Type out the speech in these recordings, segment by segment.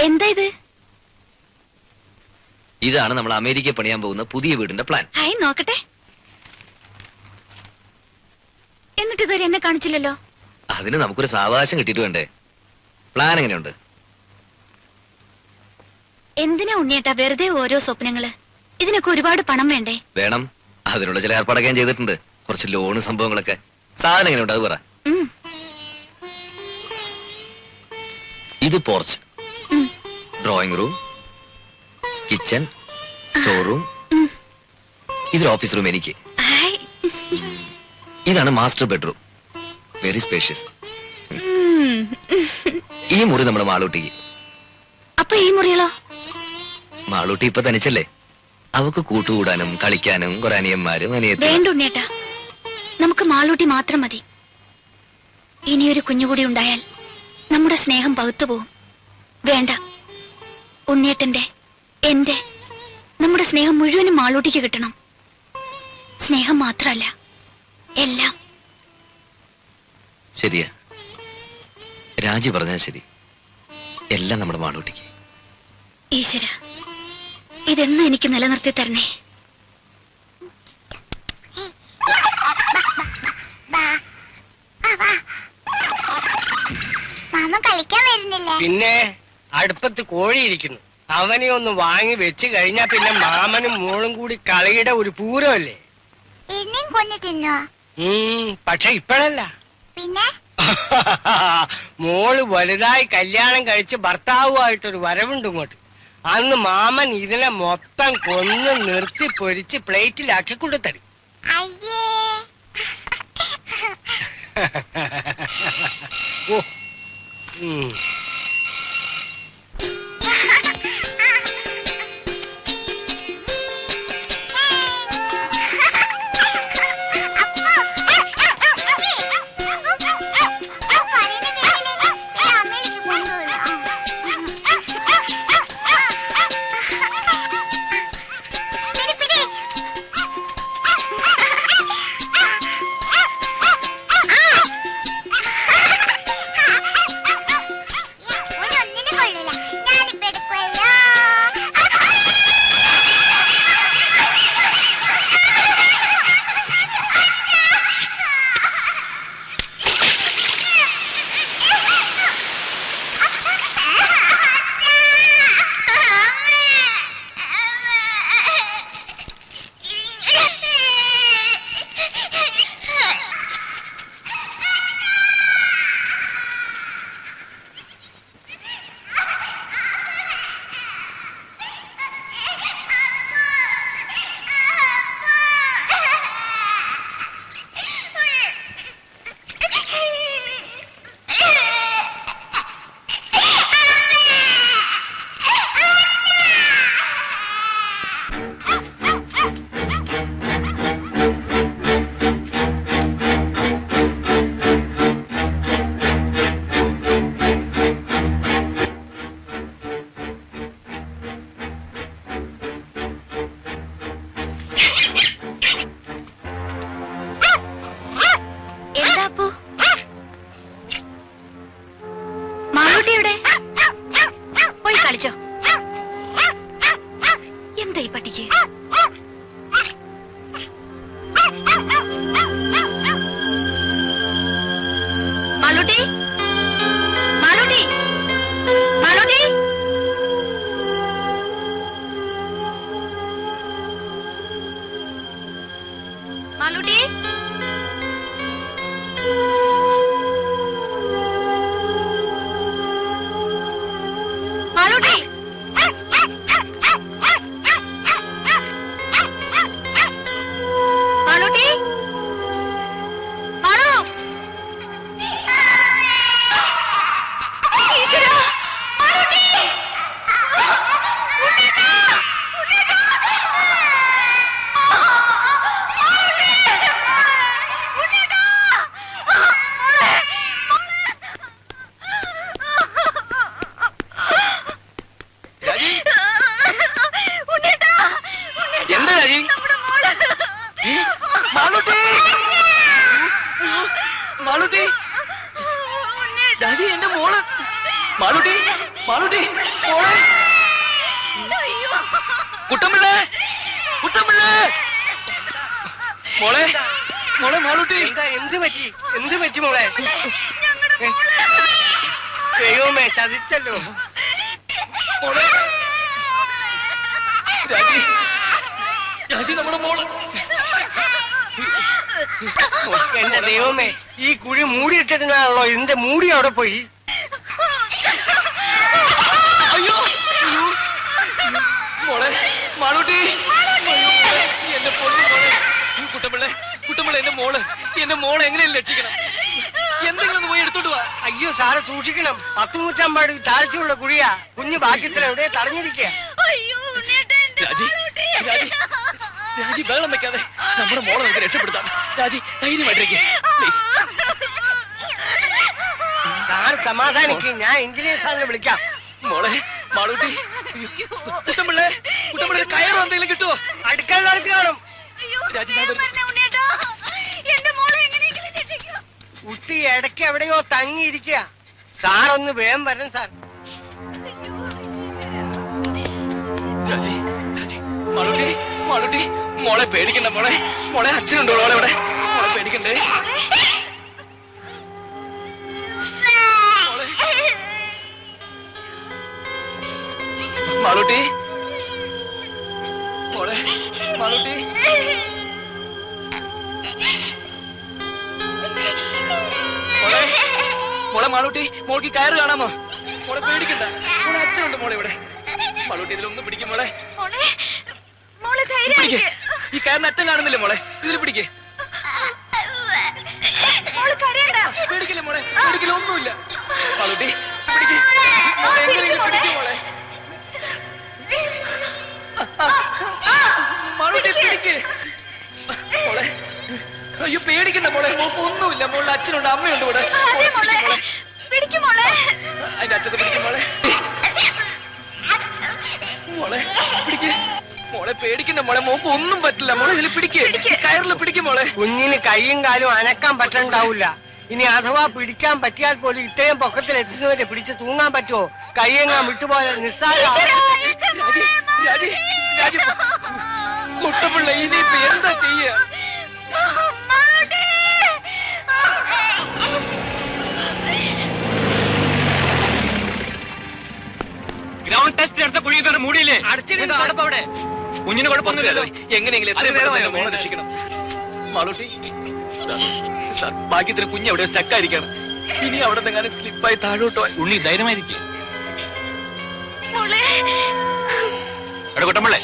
എന്താ ഇത്? ഇതാണ് നമ്മൾ അമേരിക്ക പണിയാൻ പോകുന്ന പുതിയ വീടിന്റെ പ്ലാൻ. ഹായ്, നോക്കട്ടെ. എന്നിട്ട് ഇതുവരെ എന്നെ കാണിച്ചില്ലല്ലോ. അതിന് നമുക്കൊരു സാവകാശം കിട്ടിയിട്ട് വേണ്ടേ? പ്ലാൻ എങ്ങനെയുണ്ട്? എന്തിനാ ഉണ്ണിയേട്ടാ വെറുതെ ഓരോ സ്വപ്നങ്ങള്? ഇതിനൊക്കെ ഒരുപാട് പണം വേണ്ടേ? വേണം. അതിനുള്ള ചില ഏർപ്പാടൊക്കെ ഞാൻ ചെയ്തിട്ടുണ്ട്. കുറച്ച് ലോണ് സംഭവങ്ങളൊക്കെ. സാധനം എങ്ങനെയുണ്ട് അത് പറ. ഇത് porch, drawing room, kitchen, store room, ഇതൊരു ഓഫീസ് റൂം എനിക്ക്. ഇതാണ് മാസ്റ്റർ ബെഡ്റൂം, വെരി സ്പേഷ്യസ്. ഈ മുറി നമ്മുടെ മാളൂട്ടിക്ക്. അപ്പൊ ഈ മുറികളോ? മാളൂട്ടി ഇപ്പൊ തനിച്ചല്ലേ, അവക്ക് കൂട്ടുകൂടാനും കളിക്കാനും കുറെ അനിയന്മാരും അനിയത്തി. വേണ്ട ഉണ്ണിയേട്ടാ, നമുക്ക് മാളൂട്ടി മാത്രം മതി. ഇനിയൊരു കുഞ്ഞുകൂടി ഉണ്ടായാൽ നമ്മുടെ സ്നേഹം പകുത്തുപോകും. വേണ്ട, ഉണ്ണിയേട്ടന്റെ, എന്റെ, നമ്മുടെ സ്നേഹം മുഴുവനും മാളൂട്ടിക്ക് കിട്ടണം. സ്നേഹം മാത്രമല്ല, എല്ലാം. ശരിയാ, രാജി പറഞ്ഞാൽ ശരി. എല്ലാം നമ്മുടെ മാളൂട്ടിക്ക്. ഈശ്വര, ഇതെന്നും എനിക്ക് നിലനിർത്തി തരണേ. പിന്നെ അടുപ്പത്ത് കോഴിയിരിക്കുന്നു. അവനെ ഒന്ന് വാങ്ങി വെച്ച് കഴിഞ്ഞാ പിന്നെ മാമനും മോളും കൂടി കളിയുടെ ഒരു പൂരമല്ലേ. പക്ഷെ ഇപ്പോഴല്ല. പിന്നെ മോള് വലുതായി കല്യാണം കഴിച്ച് ഭർത്താവുമായിട്ടൊരു വരവുണ്ട് ഇങ്ങോട്ട്. അന്ന് മാമൻ ഇതിനെ മൊത്തം കൊന്ന് നിർത്തി പൊരിച്ച് പ്ലേറ്റിലാക്കി കൊടുത്തടി. ഓ മാളൂട്ടി, ഡാഡി എന്റെ മോള്. മാളൂട്ടി മാളൂട്ടി മോളെ കുട്ടമ്പിള്ളേ കുട്ടമ്പിള്ളേ മോളെ മോളെ മാളൂട്ടി എന്താ എന്ത് പറ്റി മോളെ? ദൈവമേ ചതിച്ചല്ലോ. മോളെ രാജി രാജി നമ്മുടെ മോള് എന്റെ ദൈവമേ, ഈ കുഴി മൂടിയിട്ടിരുന്നാണല്ലോ, ഇതിന്റെ മൂടി അവിടെ പോയി. അയ്യോ മോളെ മാളൂട്ടി എന്റെ പൊന്നു മോളെ കുട്ടമ്പിള്ളേ കുട്ടമ്പിള്ള എന്റെ മോളെ എങ്ങനെയും രക്ഷിക്കണം. എന്തെങ്കിലും ഒന്ന് പോയി എടുത്തോട്ട് വാ. അയ്യോ സാറ് സൂക്ഷിക്കണം, 10 നൂറ്റാമ്പാട് താഴ്ചയുള്ള കുഴിയാ. കുഞ്ഞു ഭാഗ്യത്തിൽ എവിടെ തടഞ്ഞിരിക്കുക. രാജി രാജി രാജി ബഹളം വെക്കാതെ നമ്മുടെ മോളെ നമുക്ക് രക്ഷപ്പെടുത്താം. രാജി ധൈര്യമായിട്ടിരിക്കുക പ്ലീസ്. സാറ് സമാധാനിക്ക്, ഞാൻ എഞ്ചിനീയർ സാറിനെ വിളിക്കാം. മോളെ മാളൂട്ടി കുട്ടമ്പിള്ളേ കുട്ടമ്പിള്ളേ കയറോ എന്തെങ്കിലും കിട്ടുമോ? അടുക്കളക്ക് കാണും. രാജി കുട്ടി ഇടയ്ക്ക് എവിടെയോ തങ്ങിയിരിക്കുക. സാറൊന്ന് വേഗം വരണം സാർ. രാജി മാളൂട്ടി മാളൂട്ടി മോളെ പേടിക്കണ്ട മോളെ. മോളെ അച്ഛനുണ്ടോ മോളെ ഇവിടെ? മോളെ പേടിക്കണ്ടേ? മാളൂട്ടി മോളെ മാളൂട്ടി മോളെ മോളെ മാളൂട്ടി മോൾക്ക് കയറ് കാണാമോ? മോളെ പേടിക്കണ്ട, മോളെ അച്ഛനുണ്ട് മോളെ ഇവിടെ. മാളൂട്ടി ഇതിലൊന്നും പിടിക്കും മോളെ. ഈ കയറിന് അച്ഛൻ കാണുന്നില്ലേ മോളെ? ഇതിൽ പിടിക്കേ. പേടിക്കില്ല മോളെ, പേടിക്കില്ല, ഒന്നുമില്ല. മാളൂട്ടി പിടിക്കേ, എങ്ങനെയെങ്കിലും പിടിക്കും മോളെ. മാളൂട്ടി പിടിക്കേ മോളെ. അയ്യോ പേടിക്കണ്ട മോളെ, മോൾക്ക് ഒന്നുമില്ല. മോളുടെ അച്ഛനുണ്ട്, അമ്മയുണ്ട് ഇവിടെ. അതിന്റെ അറ്റത്ത് പിടിക്കും മോളെ. മോളെ പിടിക്കേ മോളെ, പേടിക്കണ്ട മോളെ, മോക്ക് ഒന്നും പറ്റില്ല മോളെ. ഇതിൽ പിടിക്കേ, കയറിൽ പിടിക്കും മോളെ. കുഞ്ഞിന് കൈയും കാലും അനക്കാൻ പറ്റണ്ടാവില്ല. ഇനി അഥവാ പിടിക്കാൻ പറ്റിയാൽ പോലും ഇത്രയും പൊക്കത്തിൽ എത്തുന്നവരെ പിടിച്ച് തൂങ്ങാൻ പറ്റുമോ? കൈയെങ്ങാൻ വിട്ടുപോലെ നിസ്സാര. കുട്ടപ്പിള്ള ഇനിയിപ്പോ എന്താ ചെയ്യ? ഗ്രൗണ്ട് ടെസ്റ്റ് എടുത്ത കുഴിക്കാർ മൂടിയില്ലേ? അവിടെ കുഞ്ഞിന് കുഴപ്പമൊന്നുമില്ലല്ലോ. എങ്ങനെയെങ്കിലും എത്രയും നേരം മോളെ രക്ഷിക്കണം. മാളൂട്ടി സാർ, ഭാഗ്യത്തിന് കുഞ്ഞ് എവിടെ സ്റ്റക്കായിരിക്കണം. ഇനി അവിടെ നിന്നെങ്ങാനും സ്ലിപ്പായി താഴോട്ടോ. ഉണ്ണി ധൈര്യമായിരിക്കും. കുട്ടമ്പിള്ളേ,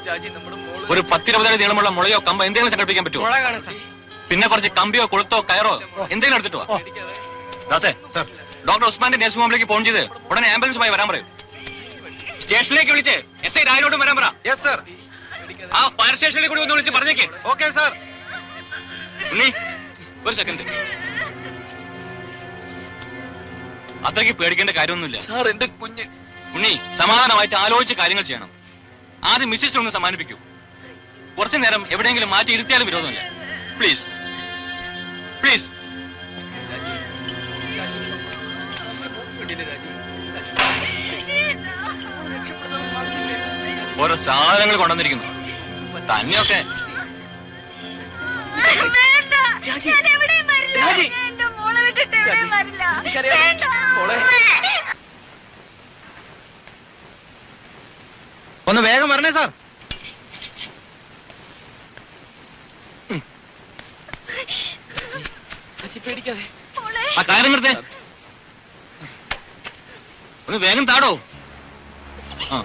രാജി നമ്മുടെ മോള് ഒരു 10-20 അടി നീളമുള്ള മുളയോ കമ്പോ എന്തെങ്കിലും സംഘടിപ്പിക്കാൻ പറ്റുമോ? മുള കാണാം സാർ. പിന്നെ കുറച്ച് കമ്പിയോ കൊളുത്തോ കയറോ എന്തെങ്കിലും എടുത്തിട്ട് വാ. ദാസേ സർ, ഡോക്ടർ ഉസ്മാന്റെ നഴ്സിംഗ് ഹോമിലേക്ക് ഫോൺ ചെയ്ത് ഉടനെ ആംബുലൻസുമായി വരാൻ പറയൂ. സ്റ്റേഷനിലേക്ക് വിളിച്ച് SI രായനോടും വരാൻ പറ. ആ ഫയർ സ്റ്റേഷനിൽ കൂടി ഒന്ന് വിളിച്ച് പറഞ്ഞേക്ക്. Okay sir. ഉണ്ണി ഒരു സെക്കൻഡ്. അത്രയ്ക്ക് പേടിക്കേണ്ട കാര്യമൊന്നുമില്ല സാർ. എന്റെ കുഞ്ഞ് ഉണ്ണി, സമാധാനമായിട്ട് ആലോചിച്ച് കാര്യങ്ങൾ ചെയ്യണം. ആദ്യം മിസ്സിനെ ഒന്ന് സമ്മാനിപ്പിക്കൂ. കുറച്ചു നേരം എവിടെയെങ്കിലും മാറ്റി ഇരുത്തിയാലും വിരോധമില്ല. Please please. ഓരോ സാധനങ്ങൾ കൊണ്ടുവന്നിരിക്കുന്നു. തന്നെയൊക്കെ ഒന്ന് വേഗം വരണേ സാർ. പേടിക്കാതെ ആ കാര്യം നിർത്തേ. ഒന്ന് വേഗം താടോ. ആ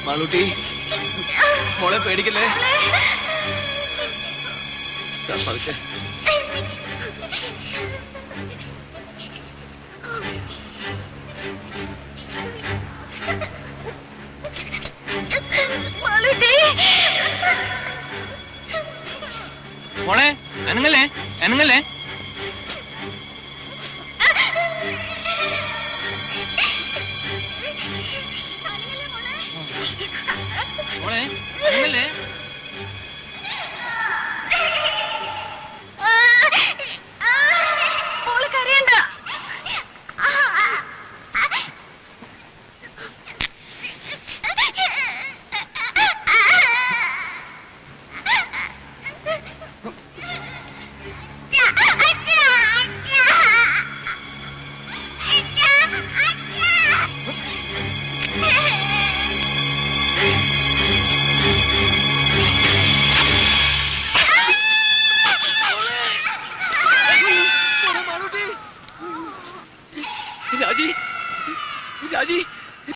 മാളൂട്ടി മോളെ പേടിക്കല്ലേ. സാർ പതുക്കെ. മോളെ അനങ്ങല്ലേ അനങ്ങല്ലേ മോളെ അനങ്ങല്ലേ മോള് കരയണ്ട. രാജി രാജി